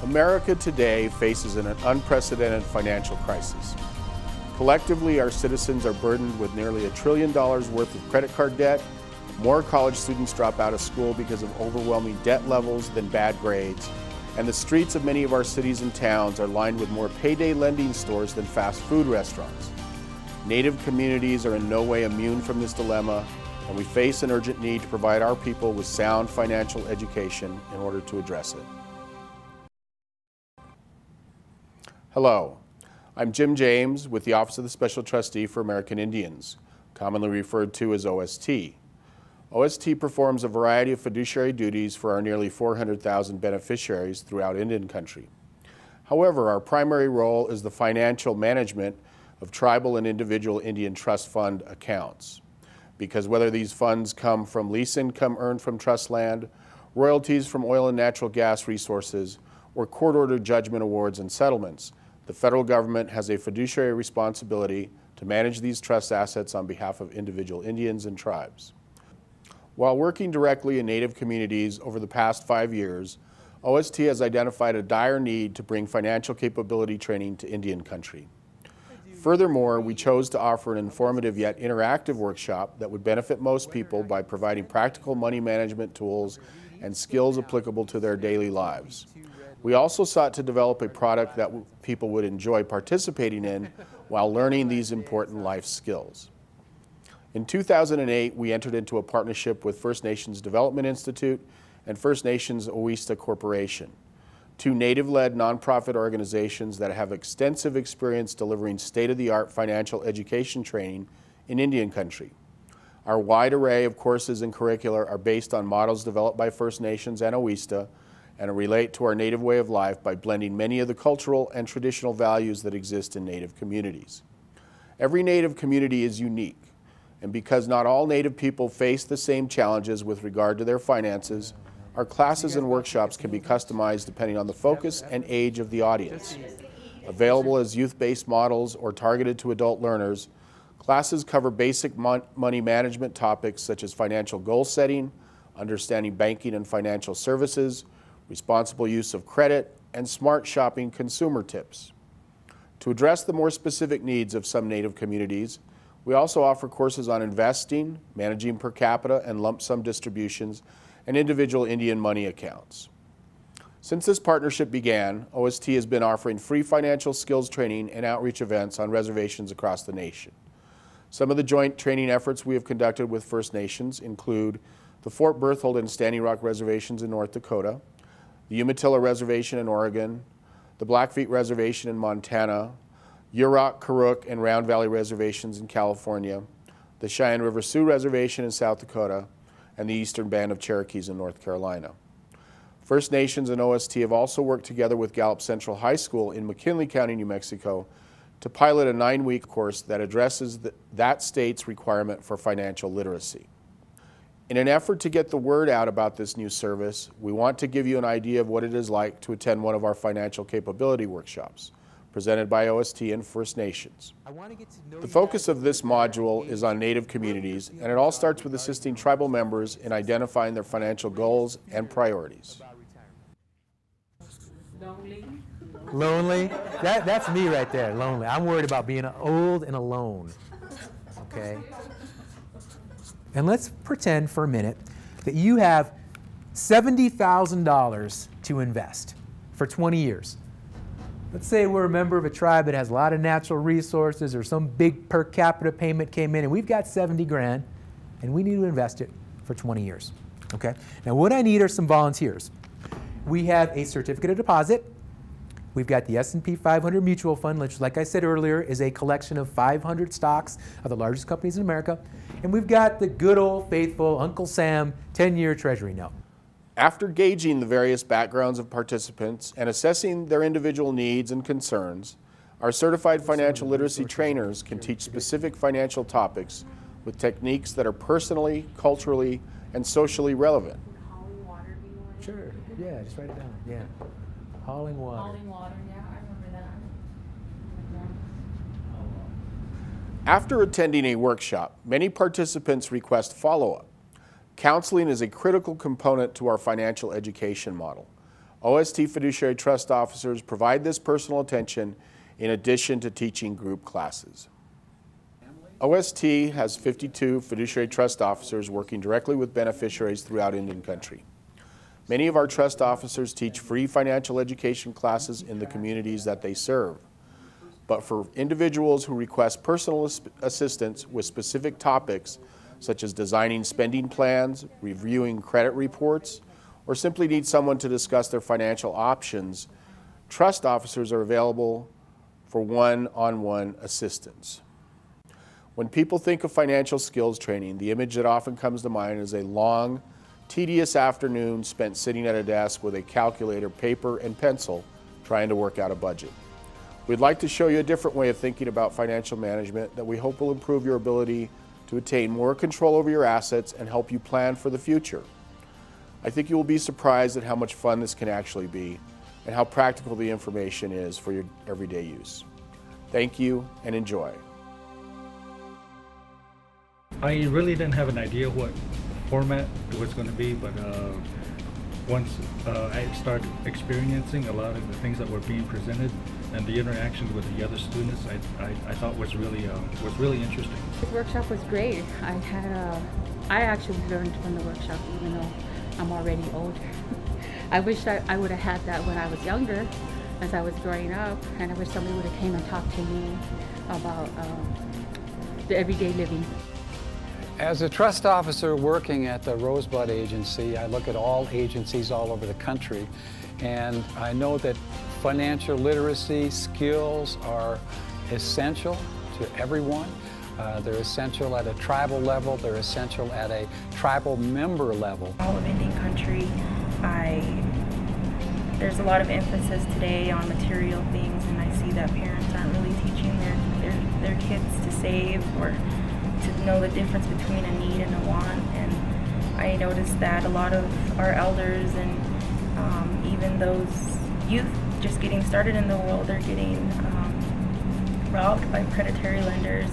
America today faces an unprecedented financial crisis. Collectively, our citizens are burdened with nearly $1 trillion worth of credit card debt. More college students drop out of school because of overwhelming debt levels than bad grades. And the streets of many of our cities and towns are lined with more payday lending stores than fast food restaurants. Native communities are in no way immune from this dilemma, and we face an urgent need to provide our people with sound financial education in order to address it. Hello, I'm Jim James with the Office of the Special Trustee for American Indians, commonly referred to as OST. OST performs a variety of fiduciary duties for our nearly 400,000 beneficiaries throughout Indian country. However, our primary role is the financial management of tribal and individual Indian trust fund accounts. Because whether these funds come from lease income earned from trust land, royalties from oil and natural gas resources, or court-ordered judgment awards and settlements, the federal government has a fiduciary responsibility to manage these trust assets on behalf of individual Indians and tribes. While working directly in Native communities over the past 5 years, OST has identified a dire need to bring financial capability training to Indian country. Furthermore, we chose to offer an informative yet interactive workshop that would benefit most people by providing practical money management tools and skills applicable to their daily lives. We also sought to develop a product that people would enjoy participating in while learning these important life skills. In 2008, we entered into a partnership with First Nations Development Institute and First Nations Owista Corporation, two Native-led nonprofit organizations that have extensive experience delivering state-of-the-art financial education training in Indian country. Our wide array of courses and curricula are based on models developed by First Nations and Owista, and relate to our Native way of life by blending many of the cultural and traditional values that exist in Native communities. Every Native community is unique, and because not all Native people face the same challenges with regard to their finances, our classes and workshops can be customized depending on the focus and age of the audience. Available as youth-based models or targeted to adult learners, classes cover basic money management topics such as financial goal setting, understanding banking and financial services, responsible use of credit, and smart shopping consumer tips. To address the more specific needs of some Native communities, we also offer courses on investing, managing per capita and lump sum distributions, and individual Indian money accounts. Since this partnership began, OST has been offering free financial skills training and outreach events on reservations across the nation. Some of the joint training efforts we have conducted with First Nations include the Fort Berthold and Standing Rock reservations in North Dakota, the Umatilla Reservation in Oregon, the Blackfeet Reservation in Montana, Yurok, Karuk, and Round Valley Reservations in California, the Cheyenne River Sioux Reservation in South Dakota, and the Eastern Band of Cherokees in North Carolina. First Nations and OST have also worked together with Gallup Central High School in McKinley County, New Mexico, to pilot a 9-week course that addresses that state's requirement for financial literacy. In an effort to get the word out about this new service, we want to give you an idea of what it is like to attend one of our financial capability workshops, presented by OST and First Nations. The focus of this module is on Native communities, and it all starts with assisting tribal members in identifying their financial goals and priorities. Lonely? That's me right there, lonely. I'm worried about being old and alone, okay? And let's pretend for a minute that you have $70,000 to invest for 20 years. Let's say we're a member of a tribe that has a lot of natural resources, or some big per capita payment came in and we've got 70 grand and we need to invest it for 20 years. Okay? Now what I need are some volunteers. We have a certificate of deposit. We've got the S&P 500 mutual fund, which, like I said earlier, is a collection of 500 stocks of the largest companies in America. And we've got the good old faithful Uncle Sam 10-year Treasury note. After gauging the various backgrounds of participants and assessing their individual needs and concerns, our certified financial literacy trainers can teach specific financial topics with techniques that are personally, culturally, and socially relevant. Sure, yeah, just write it down, yeah. Hauling water. Hauling water, yeah, I remember that. After attending a workshop, many participants request follow-up. Counseling is a critical component to our financial education model. OST fiduciary trust officers provide this personal attention in addition to teaching group classes. OST has 52 fiduciary trust officers working directly with beneficiaries throughout Indian Country. Many of our trust officers teach free financial education classes in the communities that they serve. But for individuals who request personal assistance with specific topics, such as designing spending plans, reviewing credit reports, or simply need someone to discuss their financial options, trust officers are available for one-on-one assistance. When people think of financial skills training, the image that often comes to mind is a long, tedious afternoon spent sitting at a desk with a calculator, paper, and pencil trying to work out a budget. We'd like to show you a different way of thinking about financial management that we hope will improve your ability to attain more control over your assets and help you plan for the future. I think you will be surprised at how much fun this can actually be and how practical the information is for your everyday use. Thank you and enjoy. I really didn't have an idea what format it was going to be, but once I started experiencing a lot of the things that were being presented and the interaction with the other students, I thought was really interesting. This workshop was great. I actually learned from the workshop, even though I'm already older. I wish I would have had that when I was younger, as I was growing up, and I wish somebody would have came and talked to me about the everyday living. As a trust officer working at the Rosebud Agency, I look at all agencies all over the country, and I know that financial literacy skills are essential to everyone. They're essential at a tribal level, they're essential at a tribal member level. All of Indian Country, there's a lot of emphasis today on material things, and I see that parents aren't really teaching their kids to save or to know the difference between a need and a want. And I noticed that a lot of our elders and even those youth just getting started in the world are getting robbed by predatory lenders.